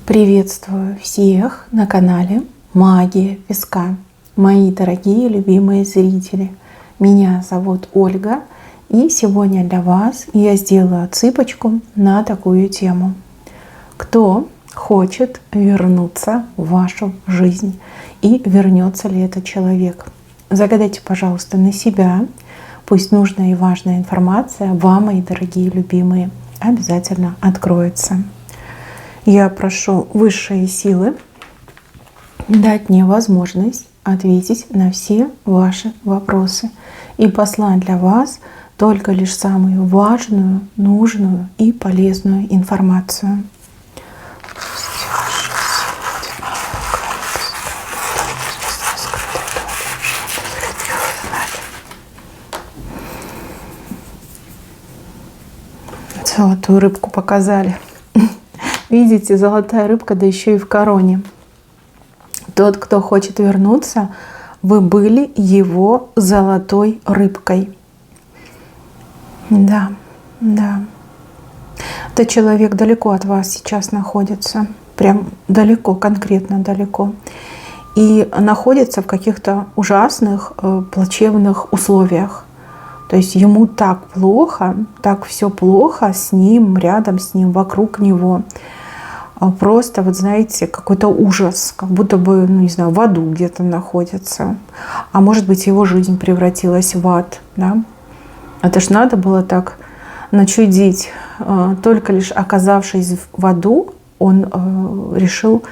Приветствую всех на канале Магия Песка. Мои дорогие любимые зрители, меня зовут Ольга, и сегодня для вас я сделаю отсыпочку на такую тему. Кто хочет вернуться в вашу жизнь и вернется ли этот человек? Загадайте, пожалуйста, на себя. Пусть нужная и важная информация вам, мои дорогие любимые, обязательно откроется. Я прошу высшие силы дать мне возможность ответить на все ваши вопросы и послать для вас только лишь самую важную, нужную и полезную информацию. Золотую рыбку показали. Видите, золотая рыбка, да еще и в короне. Тот, кто хочет вернуться, вы были его золотой рыбкой. Да. Этот человек далеко от вас сейчас находится. Прям далеко, конкретно далеко. И находится в каких-то ужасных, плачевных условиях. То есть ему так плохо, так все плохо с ним, рядом с ним, вокруг него. Просто, вот знаете, какой-то ужас, как будто бы, ну не знаю, в аду где-то находится. А может быть, его жизнь превратилась в ад, да? Это ж надо было так начудить. Только лишь оказавшись в аду, он решил,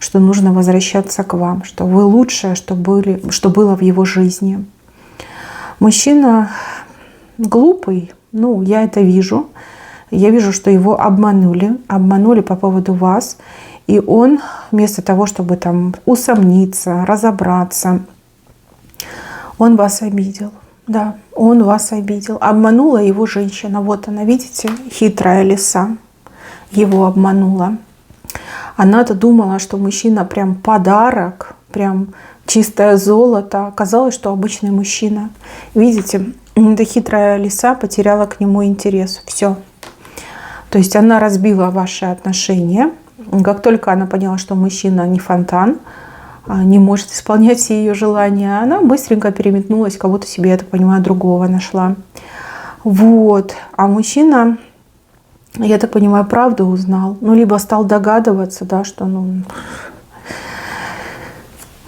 что нужно возвращаться к вам, что вы лучшее, что было в его жизни. Мужчина глупый, ну, я это вижу. Я вижу, что его обманули по поводу вас. И он вместо того, чтобы там усомниться, разобраться, он вас обидел. Да, он вас обидел. Обманула его женщина. Вот она, видите, хитрая лиса его обманула. Она-то думала, что мужчина прям подарок, прям чистое золото. Оказалось, что обычный мужчина. Видите, эта хитрая лиса потеряла к нему интерес. Все. То есть она разбила ваши отношения. Как только она поняла, что мужчина не фонтан, не может исполнять все ее желания, она быстренько переметнулась, кого-то себе, я так понимаю, другого нашла. Вот. А мужчина, я так понимаю, правду узнал. Ну, либо стал догадываться, да, что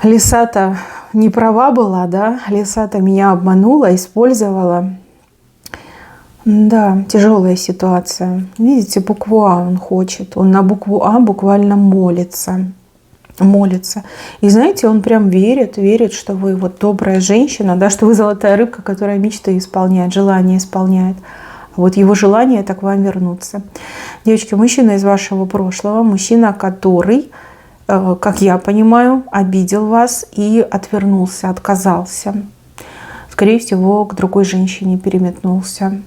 лиса-то не права была, да, лиса-то меня обманула, использовала. Да, тяжелая ситуация. Видите, букву А он хочет. Он на букву А буквально молится. И знаете, он прям верит, что вы вот добрая женщина, да, что вы золотая рыбка, которая мечты исполняет, желания исполняет. Вот его желание так к вам вернуться. Девочки, мужчина из вашего прошлого, мужчина, который, как я понимаю, обидел вас и отвернулся, отказался. Скорее всего, к другой женщине переметнулся.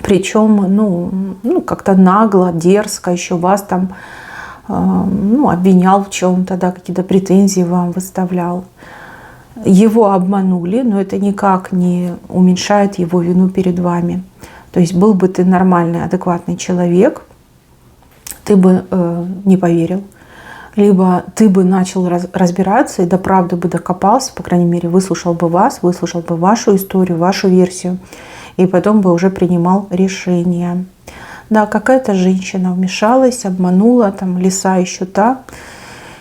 Причем, как-то нагло, дерзко еще вас там, обвинял в чем-то, да, какие-то претензии вам выставлял. Его обманули, но это никак не уменьшает его вину перед вами. То есть был бы ты нормальный, адекватный человек, ты бы не поверил. Либо ты бы начал разбираться и до правды бы докопался, по крайней мере, выслушал бы вас, выслушал бы вашу историю, вашу версию, и потом бы уже принимал решение. Да, какая-то женщина вмешалась, обманула, там лиса еще та.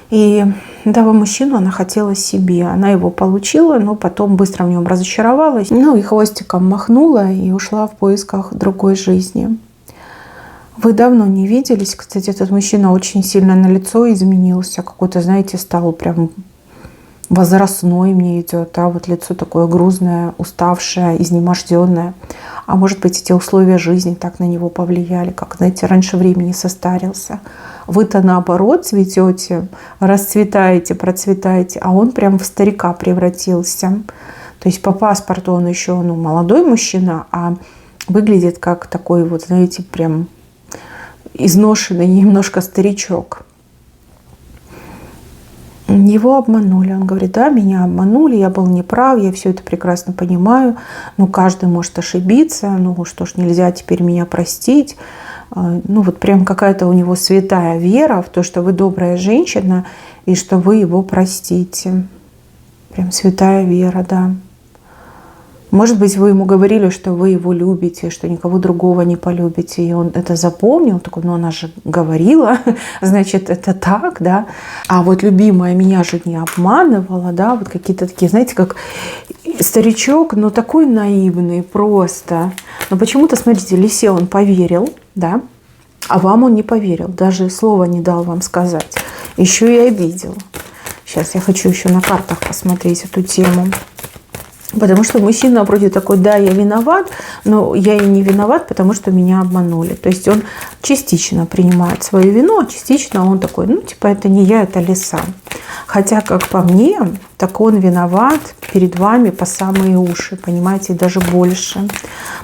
И этого мужчину она хотела себе. Она его получила, но потом быстро в нем разочаровалась. Ну и хвостиком махнула и ушла в поисках другой жизни. Вы давно не виделись. Кстати, этот мужчина очень сильно на лицо изменился. Какой-то, знаете, стал прям возрастной мне идет. А вот лицо такое грузное, уставшее, изнеможденное. А может быть, эти условия жизни так на него повлияли. Как, знаете, раньше времени состарился. Вы-то наоборот цветете, расцветаете, процветаете. А он прям в старика превратился. То есть по паспорту он еще молодой мужчина, а выглядит как такой вот, знаете, прям изношенный немножко старичок. Его обманули. Он говорит, да, меня обманули, я был неправ, я все это прекрасно понимаю. Каждый может ошибиться, что ж, нельзя теперь меня простить. Ну вот прям какая-то у него святая вера в то, что вы добрая женщина и что вы его простите. Прям святая вера, да. Может быть, вы ему говорили, что вы его любите, что никого другого не полюбите, и он это запомнил, такой, ну она же говорила, значит, это так, да. А вот любимая меня же не обманывала, да, вот какие-то такие, знаете, как старичок, но такой наивный просто. Но почему-то, смотрите, Лисе он поверил, да, а вам он не поверил, даже слова не дал вам сказать, еще и обидел. Сейчас я хочу еще на картах посмотреть эту тему. Потому что мужчина напротив такой, да, я виноват, но я и не виноват, потому что меня обманули. То есть он частично принимает свою вину, а частично он такой, ну, типа, это не я, это Лиса. Хотя, как по мне, так он виноват перед вами по самые уши, понимаете, и даже больше.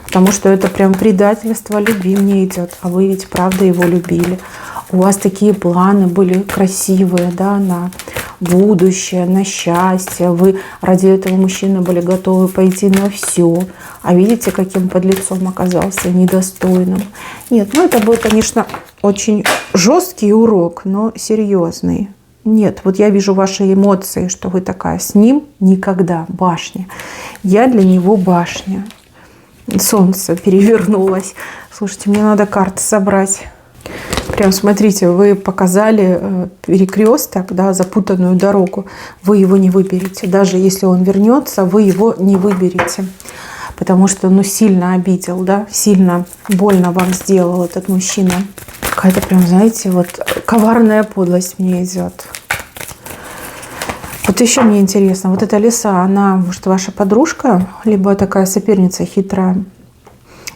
Потому что это прям предательство любви мне идет, а вы ведь правда его любили. У вас такие планы были красивые, да, на будущее, на счастье. Вы ради этого мужчины были готовы пойти на все. А видите, каким подлецом оказался, недостойным. Нет, ну это был, конечно, очень жесткий урок, но серьезный. Нет, вот я вижу ваши эмоции, что вы такая с ним никогда, башня. Я для него башня. Солнце перевернулось. Слушайте, мне надо карты собрать. Прям смотрите, вы показали перекресток, да, запутанную дорогу. Вы его не выберете. Даже если он вернется, вы его не выберете. Потому что, ну, сильно обидел, да, сильно больно вам сделал этот мужчина. Какая-то прям, знаете, вот коварная подлость мне идет. Вот еще мне интересно, вот эта Лиса, она, может, ваша подружка, либо такая соперница хитрая?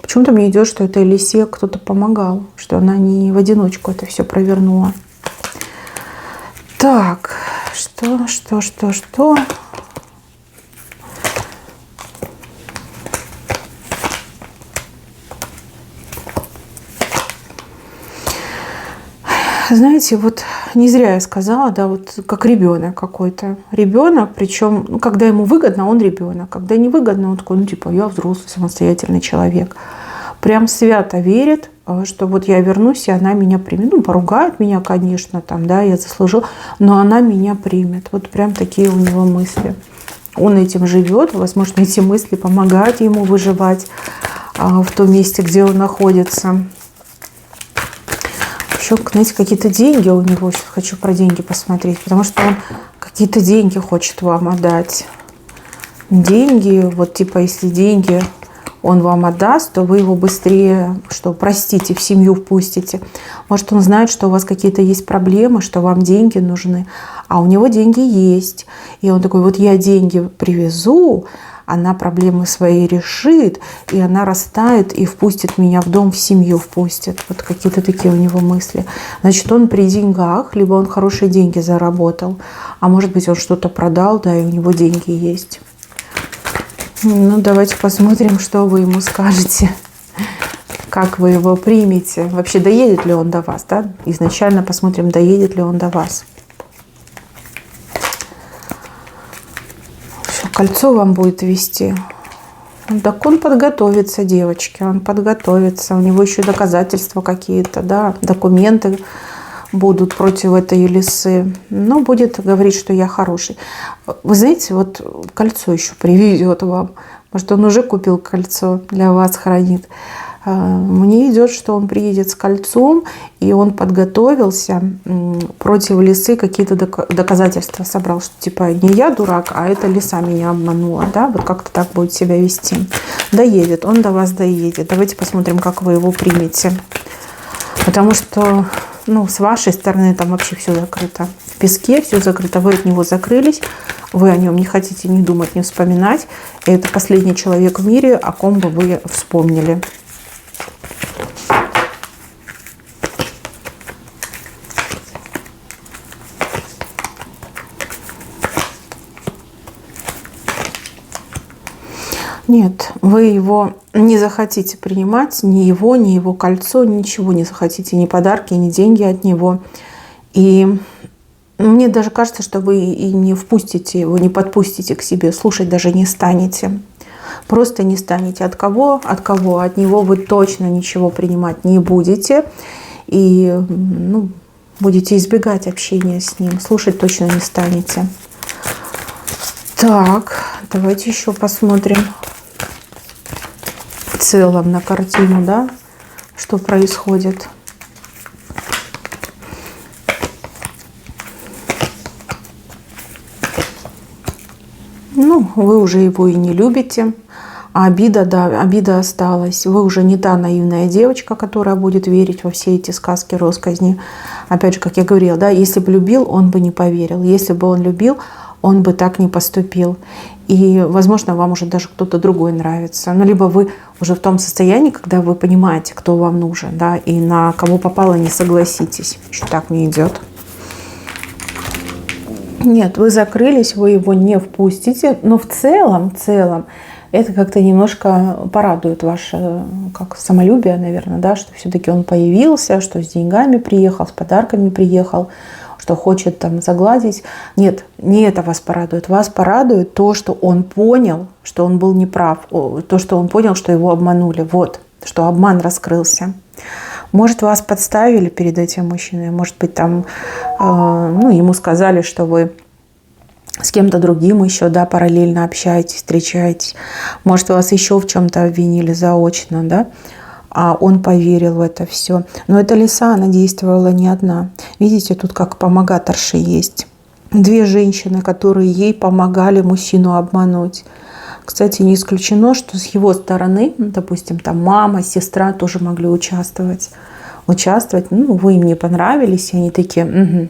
Почему-то мне идет, что этой Лисе кто-то помогал, что она не в одиночку это все провернула. Так, что? Знаете, вот не зря я сказала, да, вот как ребенок какой-то. Ребенок, причем, ну, когда ему выгодно, он ребенок. Когда не выгодно, он такой, ну, типа, я взрослый, самостоятельный человек. Прям свято верит, что вот я вернусь, и она меня примет. Ну, поругает меня, конечно, там, да, я заслужила, но она меня примет. Вот прям такие у него мысли. Он этим живет, возможно, эти мысли помогают ему выживать в том месте, где он находится. Еще, знаете, какие-то деньги у него. Сейчас хочу про деньги посмотреть, потому что он какие-то деньги хочет вам отдать. Деньги, вот типа, если деньги он вам отдаст, то вы его быстрее, что простите, в семью впустите. Может, он знает, что у вас какие-то есть проблемы, что вам деньги нужны, а у него деньги есть. И он такой, вот я деньги привезу, она проблемы свои решит, и она растает и впустит меня в дом, в семью впустит. Вот какие-то такие у него мысли. Значит, он при деньгах, либо он хорошие деньги заработал, а может быть, он что-то продал, да, и у него деньги есть. Ну, давайте посмотрим, что вы ему скажете, как вы его примете. Вообще, доедет ли он до вас, да? Изначально посмотрим, доедет ли он до вас. Кольцо вам будет вести. Так он подготовится, девочки, он подготовится. У него еще доказательства какие-то, да, документы будут против этой Лисы. Но будет говорить, что я хороший. Вы знаете, вот кольцо еще привезет вам. Может, он уже купил кольцо, для вас хранит. Мне идет, что он приедет с кольцом, и он подготовился против Лисы, какие-то доказательства собрал, что типа не я дурак, а эта Лиса меня обманула, да, вот как-то так будет себя вести. Доедет, он до вас доедет. Давайте посмотрим, как вы его примете. Потому что, ну, с вашей стороны там вообще все закрыто. В песке все закрыто, вы от него закрылись, вы о нем не хотите ни думать, ни вспоминать. И это последний человек в мире, о ком бы вы вспомнили. Нет, вы его не захотите принимать, ни его кольцо, ничего не захотите, ни подарки, ни деньги от него. И мне даже кажется, что вы и не впустите его, не подпустите к себе, слушать даже не станете. Просто не станете. От кого? От кого? От него вы точно ничего принимать не будете. И ну, будете избегать общения с ним. Слушать точно не станете. Так, давайте еще посмотрим в целом на картину, да, что происходит. Ну, вы уже его и не любите. А обида, да, обида осталась. Вы уже не та наивная девочка, которая будет верить во все эти сказки, россказни. Опять же, как я говорила, да, если бы любил, он бы не поверил. Если бы он любил, он бы так не поступил. И, возможно, вам уже даже кто-то другой нравится. Ну, либо вы уже в том состоянии, когда вы понимаете, кто вам нужен, да, и на кого попало не согласитесь. Еще так мне идет. Нет, вы закрылись, вы его не впустите, но в целом это как-то немножко порадует ваше как самолюбие, наверное, да, что все-таки он появился, что с деньгами приехал, с подарками приехал, что хочет там загладить. Нет, не это вас порадует. Вас порадует то, что он понял, что он был неправ, то, что он понял, что его обманули. Вот, что обман раскрылся. Может, вас подставили перед этим мужчиной, может быть, там, ну, ему сказали, что вы с кем-то другим еще, да, параллельно общаетесь, встречаетесь. Может, вас еще в чем-то обвинили заочно, да, а он поверил в это все. Но эта лиса, она действовала не одна. Видите, тут как помогаторши есть. Две женщины, которые ей помогали мужчину обмануть. Кстати, не исключено, что с его стороны, допустим, там мама, сестра тоже могли участвовать. Ну, вы им не понравились, и они такие, угу.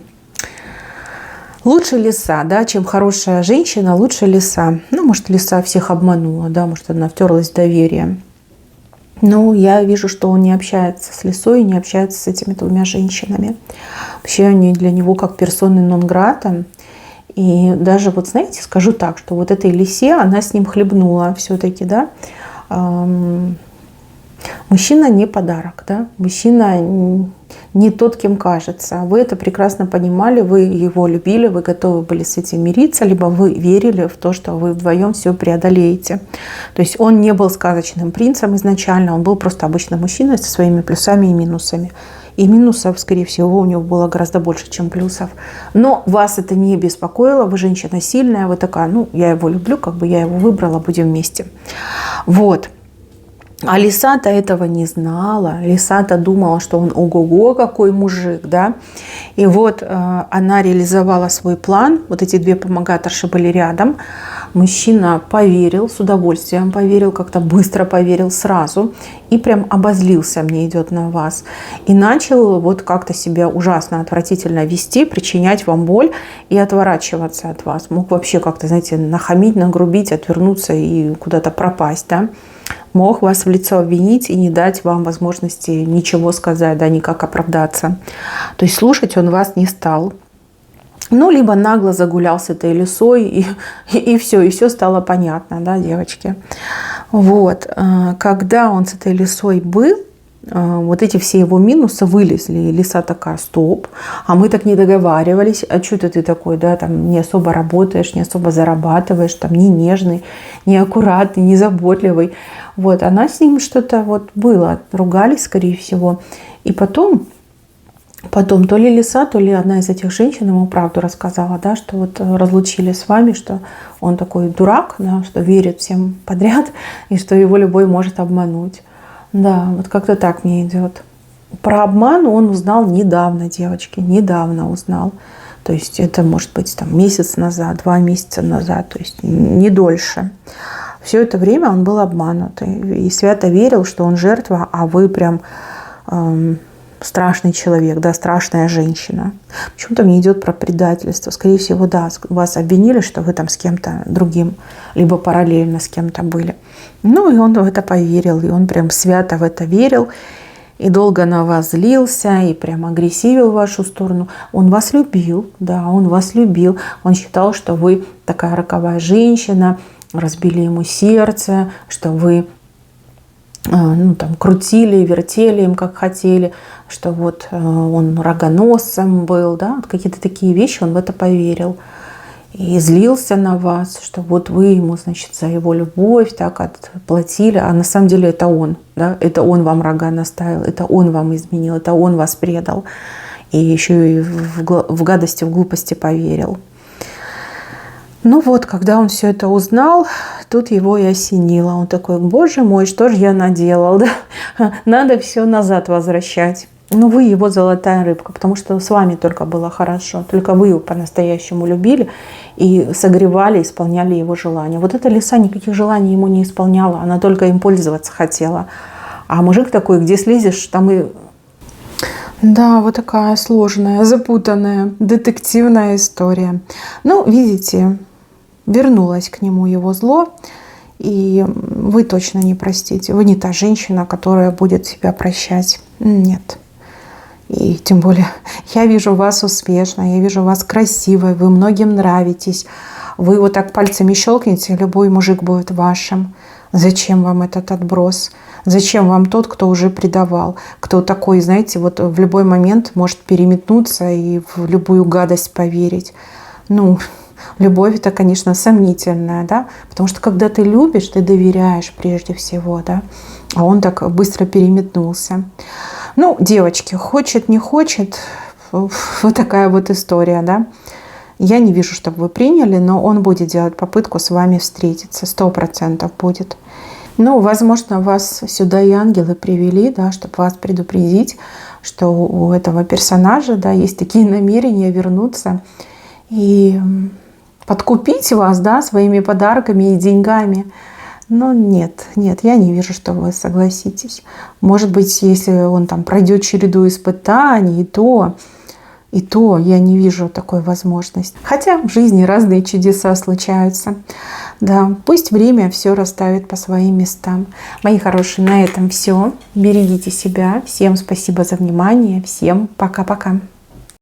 Лучше лиса, да, чем хорошая женщина, лучше лиса. Ну, может, лиса всех обманула, да, может, она втерлась в доверие. Но я вижу, что он не общается с лисой, не общается с этими двумя женщинами. Вообще они для него как персоны нон-грата. И даже, вот знаете, скажу так, что вот этой лисе, она с ним хлебнула все-таки, да. Мужчина не подарок, да. Мужчина не тот, кем кажется. Вы это прекрасно понимали, вы его любили, вы готовы были с этим мириться, либо вы верили в то, что вы вдвоем все преодолеете. То есть он не был сказочным принцем изначально, он был просто обычным мужчиной со своими плюсами и минусами. И минусов, скорее всего, у него было гораздо больше, чем плюсов. Но вас это не беспокоило, вы женщина сильная, вы такая, ну, я его люблю, как бы я его выбрала, будем вместе. Вот. А лиса-то этого не знала. Лиса-то думала, что он ого-го, какой мужик, да. И вот она реализовала свой план. Вот эти две помогаторши были рядом. Мужчина поверил, с удовольствием поверил, как-то быстро поверил сразу. И прям обозлился, мне идет на вас. И начал вот как-то себя ужасно, отвратительно вести, причинять вам боль и отворачиваться от вас. Мог вообще как-то, знаете, нахамить, нагрубить, отвернуться и куда-то пропасть, да. Мог вас в лицо обвинить и не дать вам возможности ничего сказать, да, никак оправдаться. То есть слушать он вас не стал. Ну, либо нагло загулял с этой лисой, и все стало понятно, да, девочки. Вот. Когда он с этой лисой был, вот эти все его минусы вылезли. И лиса такая, стоп, а мы так не договаривались. А что ты такой, да, там не особо работаешь, не особо зарабатываешь, там не нежный, не аккуратный, не заботливый. Вот, она с ним что-то вот было, ругались, скорее всего. И потом то ли лиса, то ли одна из этих женщин ему правду рассказала, да, что вот разлучили с вами, что он такой дурак, да, что верит всем подряд, и что его любой может обмануть. Да, вот как-то так мне идет. Про обман он узнал недавно, девочки, недавно узнал. То есть это может быть там месяц назад, 2 месяца назад, то есть не дольше. Все это время он был обманут и свято верил, что он жертва, а вы прям страшный человек, да, страшная женщина. Почему-то мне идет про предательство. Скорее всего, да, вас обвинили, что вы там с кем-то другим, либо параллельно с кем-то были. Ну, и он в это поверил, и он прям свято в это верил, и долго на вас злился, и прям агрессивил в вашу сторону. Он вас любил, да, он вас любил. Он считал, что вы такая роковая женщина, разбили ему сердце, что вы ну, там, крутили, вертели им, как хотели, что вот он рогоносцем был, да, вот какие-то такие вещи, он в это поверил. и злился на вас, что вот вы ему, значит, за его любовь так отплатили, а на самом деле это он, да, это он вам рога наставил, это он вам изменил, это он вас предал, и еще и в гадости, в глупости поверил. Ну вот, когда он все это узнал, тут его и осенило. Он такой: боже мой, что же я наделал, да? Надо все назад возвращать. Ну, вы его золотая рыбка, потому что с вами только было хорошо. Только вы его по-настоящему любили и согревали, исполняли его желания. Вот эта лиса никаких желаний ему не исполняла, она только им пользоваться хотела. А мужик такой: где слезешь, там и... Да, вот такая сложная, запутанная, детективная история. Ну, видите, вернулось к нему его зло, и вы точно не простите. Вы не та женщина, которая будет себя прощать. Нет. И тем более я вижу вас успешной, я вижу вас красивой, вы многим нравитесь. Вы вот так пальцами щелкните, любой мужик будет вашим. Зачем вам этот отброс? Зачем вам тот, кто уже предавал? Кто такой, знаете, вот в любой момент может переметнуться и в любую гадость поверить? Ну, любовь это, конечно, сомнительная, да? Потому что когда ты любишь, ты доверяешь прежде всего, да? А он так быстро переметнулся. Ну, девочки, хочет, не хочет, вот такая вот история, да? Я не вижу, чтобы вы приняли, но он будет делать попытку с вами встретиться, 100% будет. Ну, возможно, вас сюда и ангелы привели, да, чтобы вас предупредить, что у этого персонажа, да, есть такие намерения вернуться и подкупить вас, да, своими подарками и деньгами. Но нет, я не вижу, что вы согласитесь. Может быть, если он там пройдет череду испытаний, и то я не вижу такой возможности. Хотя в жизни разные чудеса случаются. Да, пусть время все расставит по своим местам. Мои хорошие, на этом все. Берегите себя. Всем спасибо за внимание. Всем пока-пока.